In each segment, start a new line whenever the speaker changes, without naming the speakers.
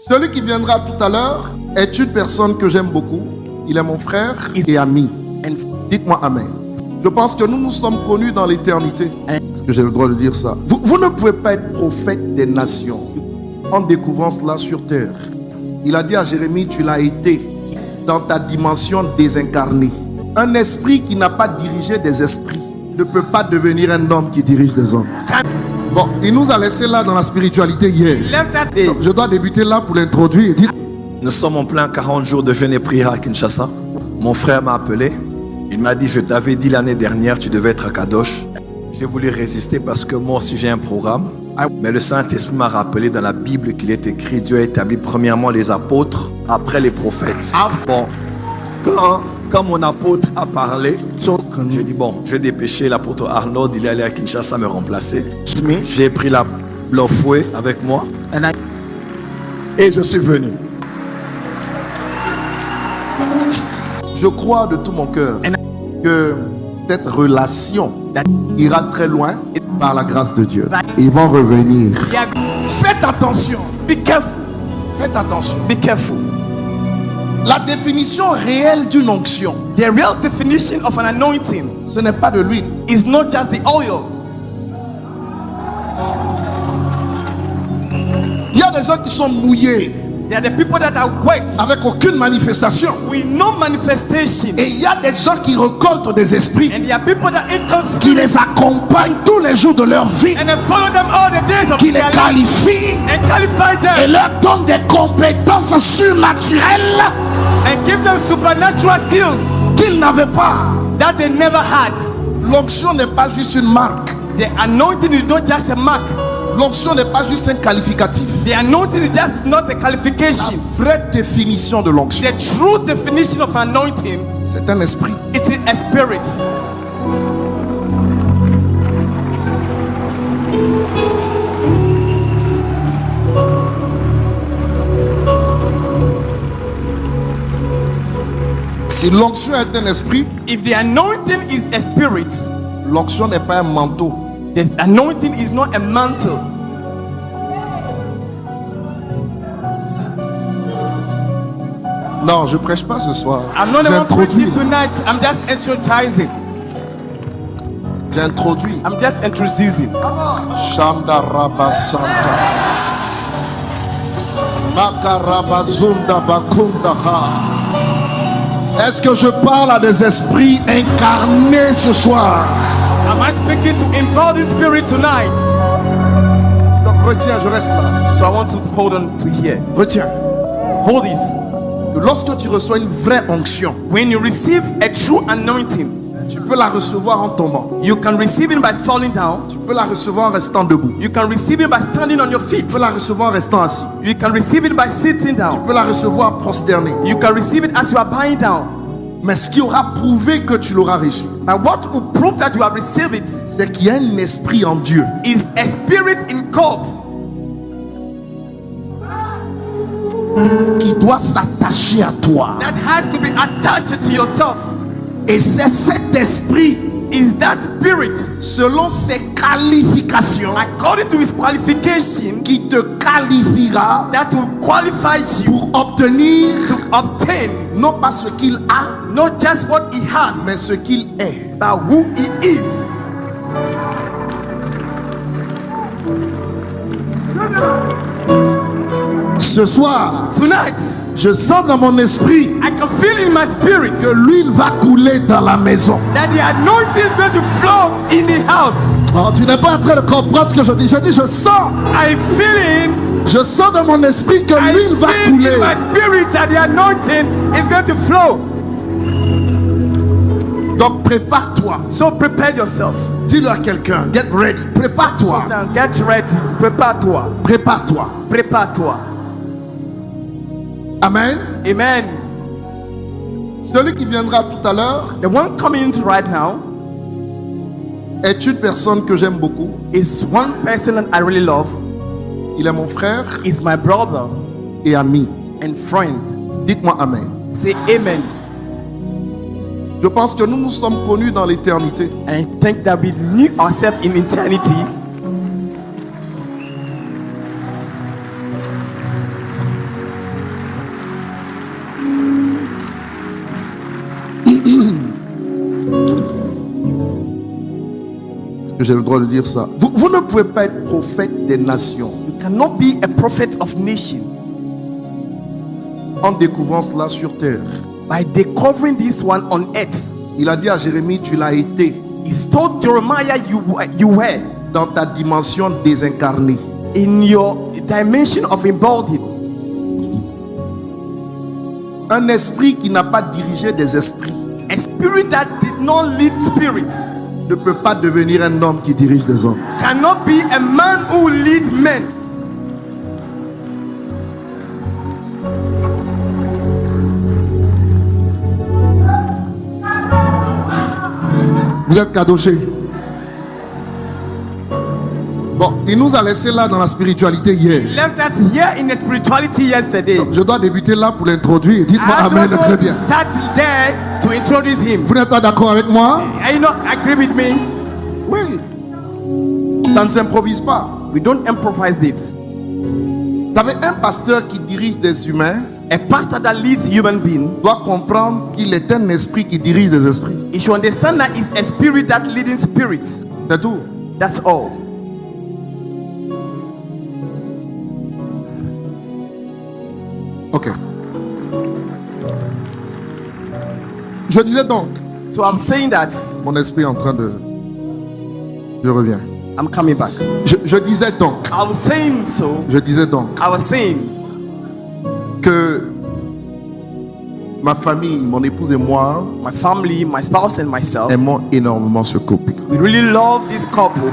Celui qui viendra tout à l'heure est une personne que j'aime beaucoup. Il est mon frère et ami. Dites-moi Amen. Je pense que nous nous sommes connus dans l'éternité. Est-ce que j'ai le droit de dire ça? Vous ne pouvez pas être prophète des nations en découvrant cela sur terre. Il a dit à Jérémie, tu l'as été dans ta dimension désincarnée. Un esprit qui n'a pas dirigé des esprits ne peut pas devenir un homme qui dirige des hommes. Bon, il nous a laissé là dans la spiritualité hier. Donc, je dois débuter là pour l'introduire.
Nous sommes en plein 40 jours de jeûne et prière à Kinshasa. Mon frère m'a appelé. Il m'a dit, je t'avais dit l'année dernière, tu devais être à Kadosh. J'ai voulu résister parce que moi aussi j'ai un programme. Mais le Saint-Esprit m'a rappelé dans la Bible qu'il est écrit, Dieu a établi premièrement les apôtres, après les prophètes. Bon, quand mon apôtre a parlé, j'ai dit bon, je vais dépêcher l'apôtre Arnaud, il est allé à Kinshasa me remplacer. J'ai pris la fouet avec moi et je suis venu.
Je crois de tout mon cœur que cette relation ira très loin par la grâce de Dieu. Ils vont revenir. Faites attention.
Be careful.
Faites attention.
Be careful.
La définition réelle d'une onction,
The real definition of an anointing
ce n'est pas de l'huile.
is not just the oil.
Il y a des gens qui sont mouillés
There are the people that are wet
avec aucune manifestation.
with no manifestation.
Et il y a des gens qui récoltent des esprits
And there are people that inconstant
qui les accompagnent tous les jours de leur vie,
and they follow them all the days of
qui les
their life
qualifient
and qualify
et
them
leur donnent des compétences surnaturelles
and give them supernatural skills
qu'ils n'avaient pas.
that they never had.
L'onction n'est pas juste une marque.
The anointing is not just a mark.
L'onction n'est pas juste un qualificatif.
The anointing is just not a qualification.
La vraie définition de l'onction,
The true definition of anointing
c'est un esprit.
is a spirit.
Si l'onction est un esprit,
If the anointing is a spirit,
l'onction n'est pas un manteau.
the anointing is not a mantle.
Non, je prêche pas ce soir.
I'm not even
J'introduis.
preaching tonight. I'm just introducing.
J'introduis.
I'm just introducing.
Shanda Rabasanta. Makarabazunda Bakundaha. Est-ce que je parle à des esprits incarnés ce soir?
Am I speaking to embody spirit tonight?
Donc retiens, je reste là.
So I want to hold on to here.
Retiens.
Hold this.
Que lorsque tu reçois une vraie onction,
When you receive a true anointing,
tu peux la recevoir en tombant.
you can receive it by falling down.
Tu peux la recevoir en restant debout.
You can receive it by standing on your feet.
Tu peux la recevoir en restant assis.
You can receive it by sitting
Tu
down.
peux la recevoir prosterné.
You can receive it as you are bowing down.
Mais ce qui aura prouvé que tu l'auras reçu,
And what will prove that you have received it
c'est qu'il y a un esprit en Dieu
is a spirit in cult
qui doit s'attacher à toi.
that has to be attached to yourself.
Et c'est cet esprit,
Is that spirit,
selon ses qualifications,
according to his qualification,
qui te qualifiera
that will qualify you
pour obtenir
to obtain
non pas ce qu'il a,
not just what he has,
mais ce qu'il est.
but who he is.
Ce soir,
Tonight,
je sens dans mon esprit
I can feel in my spirit
que l'huile va couler dans la maison.
that the anointing is going to flow in the house.
Oh, tu n'es pas en train de comprendre ce que je dis. Je dis, je sens dans mon esprit que
I
l'huile va
feel in
couler.
my spirit that the anointing is going to flow.
Donc prépare-toi.
So prepare yourself.
Dis-le à quelqu'un. Get ready. Prépare-toi.
Sit down, get ready. Prépare-toi.
Prépare-toi.
Prépare-toi.
Amen.
Amen.
Celui qui viendra tout à l'heure
The one coming in right now
est une personne que j'aime beaucoup.
is one person that I really love.
Il est mon frère
Is my brother
et ami.
and friend.
Dites-moi Amen.
Say amen.
Je pense que nous nous sommes connus dans l'éternité.
And I think that we knew ourselves in eternity.
Est-ce que j'ai le droit de dire ça? Vous ne pouvez pas être prophète des nations.
You cannot be a prophet of nation
En découvrant cela sur terre.
by discovering this one on earth.
Il a dit à Jérémie, tu l'as été
He told Jeremiah, you were
dans ta dimension désincarnée.
in your dimension of embodied.
Un esprit qui n'a pas dirigé des esprits
A spirit that did not lead spirits
ne peut pas devenir un homme qui dirige des hommes.
cannot be a man who leads men.
Vous êtes cadoché. Bon, il nous a laissé là dans la spiritualité hier.
He left us here in the spirituality yesterday.
Je dois débuter là pour l'introduire. Dites-moi
I
amen,
just
très
want to
bien.
start there to introduce him.
Vous n'êtes pas d'accord avec moi?
Are you not agree with me?
Oui. Ça ne s'improvise pas.
We don't improvise it.
Vous savez, un pasteur qui dirige des humains
A pastor that leads human being,
doit comprendre qu'il est un esprit qui dirige des esprits.
he should understand that it's a spirit that leading spirits.
C'est tout.
That's all.
Ok. Je disais donc,
So I'm saying that
mon esprit est en train de... Je reviens.
I'm coming back.
Je disais donc,
I was saying so.
je disais donc
I was saying
que ma famille, mon épouse et moi
my family, my spouse and myself,
aimons énormément ce couple.
we really love this couple.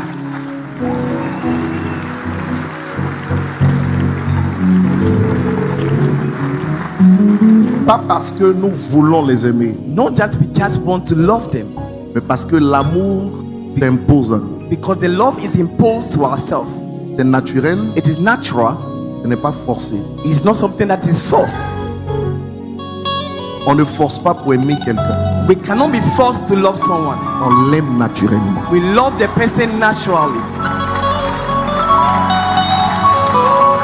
Pas parce que nous voulons les aimer,
Not that we just want to love them,
mais parce que l'amour s'impose à nous.
because the love is imposed to ourselves.
C'est naturel,
It is natural.
ce n'est pas forcé.
It's not something that is forced.
On ne force pas pour aimer quelqu'un.
We cannot be forced to love someone.
On l'aime naturellement.
We love the person naturally.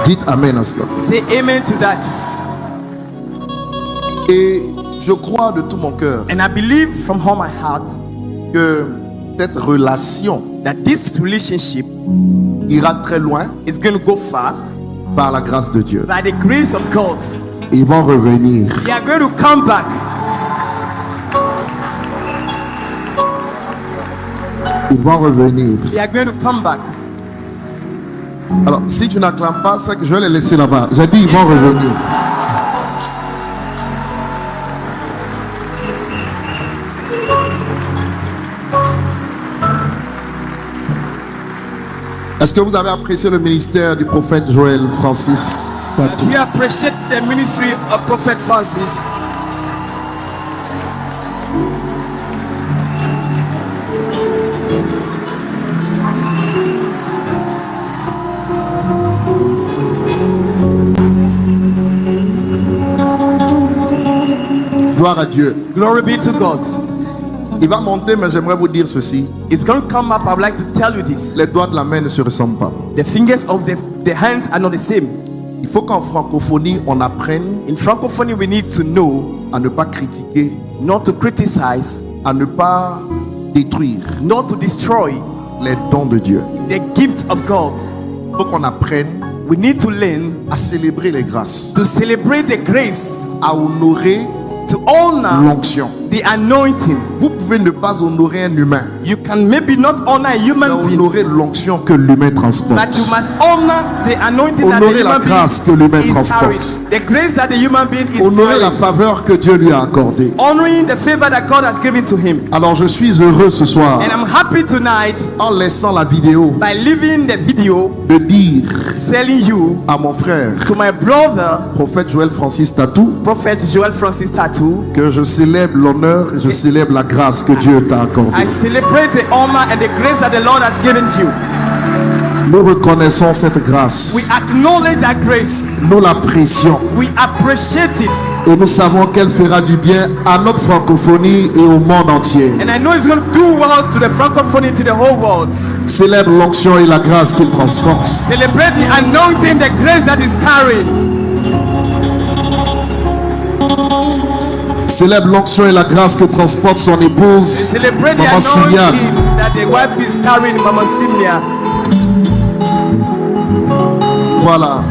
Dites amen à cela.
Say amen to that.
Et je crois de tout mon cœur
And I believe from all my heart
que cette relation
that this relationship
ira très loin
is going to go far
par la grâce de Dieu.
by the grace of God.
Ils vont revenir.
They are going to come back.
Ils vont revenir.
They are going to come back.
Alors, si tu n'acclames pas, c'est que je vais les laisser là-bas. J'ai dit, ils vont revenir. Est-ce que vous avez apprécié le ministère du prophète Joël Francis?
We appreciate the ministry of Prophet Francis.
Gloire à Dieu.
Glory be to God.
Il va monter, mais j'aimerais vous dire ceci.
It's going to come up. I would like to tell you this.
Les doigts de la main ne se ressemblent pas.
The fingers of the hands are not the same.
Il faut qu'en francophonie, on apprenne
In Francophonie, we need to know
à ne pas critiquer,
not to criticize,
à ne pas détruire
not to destroy
les dons de Dieu.
the gifts of God.
Il faut qu'on apprenne
We need to learn
à célébrer les grâces,
to celebrate the grace,
à honorer
to honor
l'onction.
the anointing.
Vous pouvez ne pas honorer un humain,
You can maybe not honor a
mais
human being,
honorer l'onction que l'humain transporte.
but you must honor the anointing that the
Honorer la
human
grâce que l'humain
being is
transporte.
carried. The grace that the human being is
Honorer la
carrying.
faveur que Dieu lui a accordée.
Honoring the favor that God has given to him.
Alors je suis heureux ce soir,
And I'm happy tonight
en laissant la vidéo,
by leaving the video,
de dire
telling you
à mon frère,
to my brother,
prophète Joël Francis Tatou,
Prophet Joel Francis Tattoo,
que je célèbre l'honneur et je célèbre la grâce que Dieu t'a accordée.
I celebrate the honor and the grace that the Lord has given to you.
Nous reconnaissons cette grâce,
We acknowledge that grace.
nous l'apprécions
We appreciate it.
et nous savons qu'elle fera du bien à notre francophonie et au monde entier.
And I know it's going to do well to the Francophonie, to the whole world.
Célèbre l'onction et la grâce qu'il transporte.
Celebrate the anointing, the grace that is carried.
Célèbre l'onction et la grâce que transporte son
They
épouse,
celebrate the
Maman Simia.
anointing that the wife is carrying, Mama Simia.
Voilà.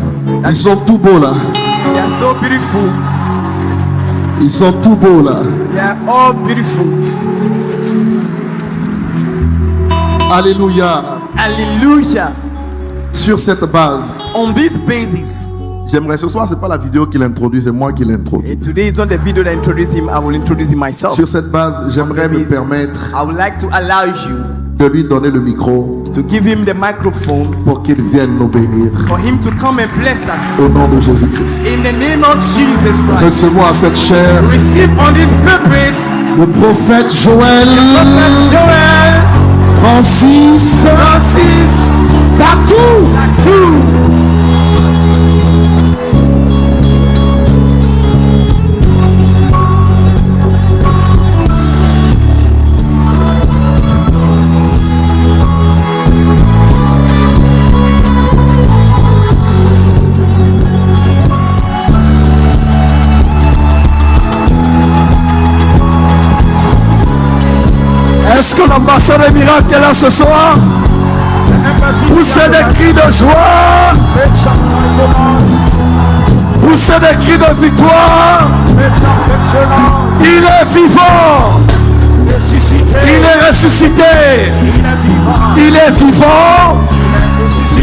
Ils sont tout beaux là.
They are so beautiful.
Ils sont tout beaux là.
They are all beautiful.
Alléluia.
Hallelujah.
Sur cette base,
On this basis,
j'aimerais ce soir, c'est pas la vidéo qui l'introduit, c'est moi qui l'introduis.
today is not the video that introduced him. I will introduce him myself.
Sur cette base, j'aimerais me permettre
I would like to allow you
de lui donner le micro
to give him the microphone
pour qu'il vienne nous bénir.
for him to come and bless us.
Au nom de Jésus-Christ.
In the name of Jesus Christ.
Recevons à cette chair
Receive on this pulpit
le prophète Joël,
Prophet Joel,
Francis,
Francis,
Tatou.
Tattoo.
Est-ce que l'ambassade des miracles est là ce soir? Poussez des cris de joie. Poussez des cris de victoire. Il est vivant. Il est ressuscité. Il est vivant.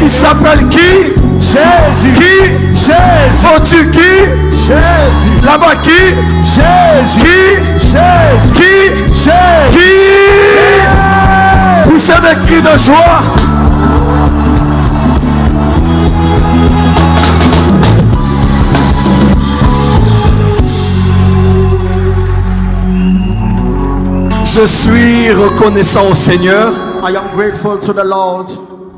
Il s'appelle qui? Jésus. Qui? Jésus. Au-dessus qui? Jésus. Là-bas qui? Jésus. Qui? Jésus. Qui? Jésus. Qui? Poussez des cris de joie. Je suis reconnaissant au Seigneur.
I am grateful to the Lord.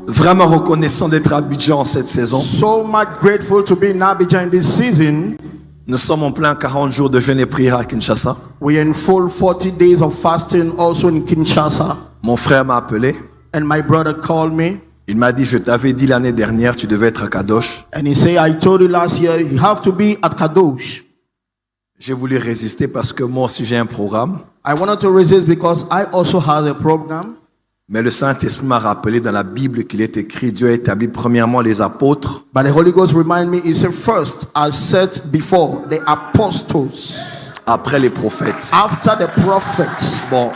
Vraiment reconnaissant d'être à Abidjan cette saison.
So much grateful to be in Abidjan in this season.
Nous sommes en plein 40 jours de jeûne et prière à Kinshasa.
We are in full 40 days of fasting also in Kinshasa.
Mon frère m'a appelé.
And my brother called me
Il m'a dit, je t'avais dit l'année dernière, tu devais être à Kadosh.
and he said, I told you last year you have to be at Kadosh.
J'ai voulu résister parce que moi aussi j'ai un programme.
I wanted to resist because I also have a program.
Mais le Saint-Esprit m'a rappelé dans la Bible qu'il est écrit, Dieu a établi premièrement les apôtres,
But the Holy Ghost remind me, he said, first I set before the apostles,
après les prophètes.
after the prophets.
Bon,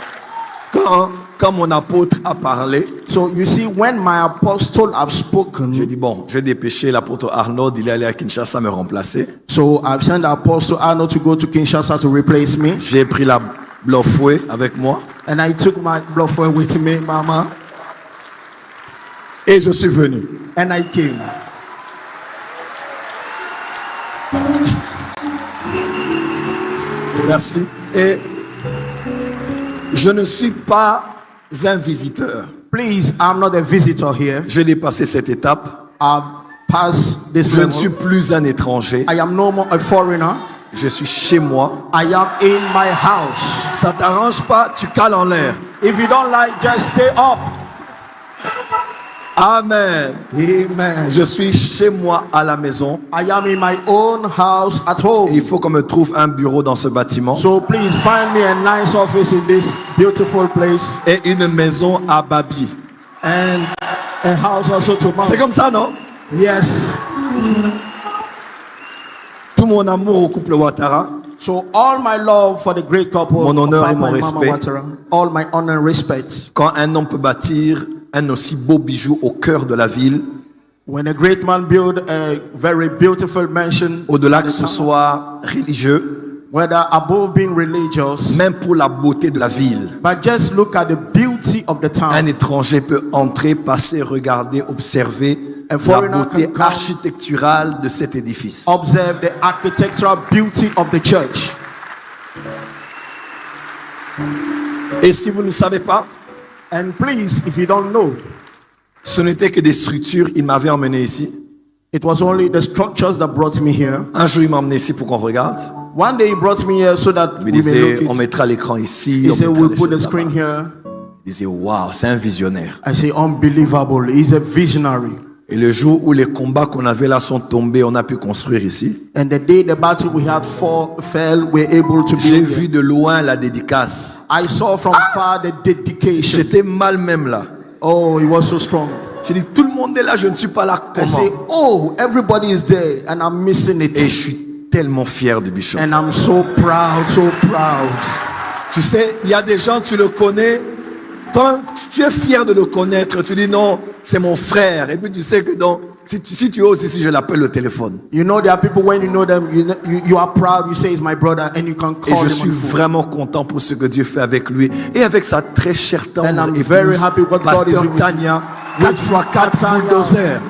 quand mon apôtre a parlé,
So you see, when my apostle have
j'ai
spoken,
dit, bon, je vais dépêcher l'apôtre Arnaud, il est allé à Kinshasa me remplacer.
so I've sent the apostle Arnold to go to Kinshasa to replace me.
J'ai pris la Blofoué avec moi
And I took my blood for with me, Mama,
et je suis venu.
and I came.
Merci. Et je ne suis pas un visiteur.
Please, I'm not a visitor here.
J'ai dépassé cette étape.
I've passed this
Je ne
level.
suis plus un étranger.
I am no more a foreigner.
Je suis chez moi.
I am in my house.
Ça t'arrange pas, tu cales en l'air.
If you don't like, just stay up.
Amen.
Amen.
Je suis chez moi à la maison.
I am in my own house at home.
Il faut qu'on me trouve un bureau dans ce bâtiment
So please find me a nice office in this beautiful place
et une maison à Babi.
and a house also to
C'est
mount.
comme ça, non?
Yes.
Tout mon amour au couple Ouattara,
So all my love for the great couple,
Mon honneur
of
et mon
Mama
respect.
Ouattara, all my honor and respect.
quand un homme peut bâtir un aussi beau bijou au cœur de la ville,
When a great man build a very beautiful mansion,
au-delà que ce soit religieux,
whether above being religious,
même pour la beauté de la ville,
but just look at the beauty of the
un
town.
étranger peut entrer, passer, regarder, observer
A
la
foreigner
beauté
can come.
architecturale de cet édifice.
Observe the architectural beauty of the church.
Et si vous ne savez pas,
And please, if you don't know,
ce n'était que des structures, il m'avait emmené ici.
it was only the structures that brought me here.
Un jour, il m'a emmené ici pour qu'on regarde.
One day he brought me here so that
Il
we
me
may
disait,
look
on
it.
mettra l'écran ici.
He
on
said,
mettra
we'll
les
put the
choses
screen
là-bas.
here.
Il disait, waouh, c'est un visionnaire.
I say, unbelievable. He's a visionary.
Et le jour où les combats qu'on avait là sont tombés, on a pu construire ici.
And the day the battle we had fell, we're able to
J'ai
build
vu
here.
de loin la dédicace.
I saw from far the dedication.
J'étais mal même là.
Oh, it was so strong.
J'ai dit, tout le monde est là, je ne suis pas là.
I
Comment?
say, oh, everybody is there and I'm missing it.
Et je suis tellement fier du Bishop.
And I'm so proud, so proud.
Tu sais, il y a des gens, tu le connais. Toi, tu es fier de le connaître. Tu dis non, c'est mon frère. Et puis tu sais que donc, si tu oses ici, je l'appelle le téléphone.
You know, there are people when you know them, you are proud, you say it's my brother, and you can call
Et je
him
suis
on the phone.
vraiment content pour ce que Dieu fait avec lui et avec sa très chère tendre
And I'm
épouse,
very happy what God is
Pasteur
doing.
Tania,
With
4x4
Tanya.
bulldozer.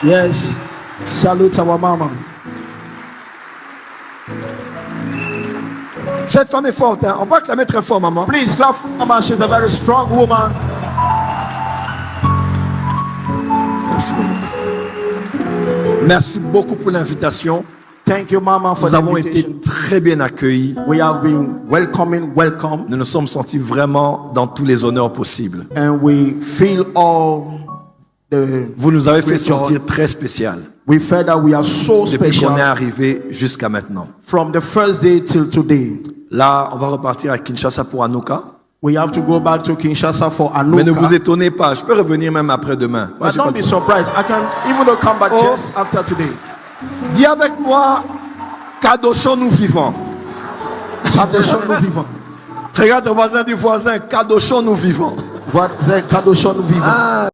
Yes. Salute our mama.
Cette femme est forte, hein? On peut acclamer très fort, maman.
Please clap for mama. She's a very strong woman.
Merci, maman. Merci beaucoup pour l'invitation.
Thank you, mama, for
Nous
the
avons été
invitation.
très bien accueillis.
We have been welcome,
Nous nous sommes sentis vraiment dans tous les honneurs possibles.
and we feel all the.
Vous nous avez fait
great joy.
sentir très spécial
We felt that we are so
depuis
special
qu'on est arrivé jusqu'à maintenant.
from the first day till today.
Là, on va repartir à Kinshasa pour Hanouka.
We have to go back to Kinshasa for
Mais ne vous
Anuka.
étonnez pas, je peux revenir même après-demain. Moi,
But
j'ai pas
don't
de-
be surprised. I can even though come back
Oh.
just after today.
Dis avec moi, Kadoshon nous vivons.
Kadoshon nous vivons.
Regarde le voisin du voisin, Kadoshon nous vivons.
Voisin, Kadoshon nous vivons.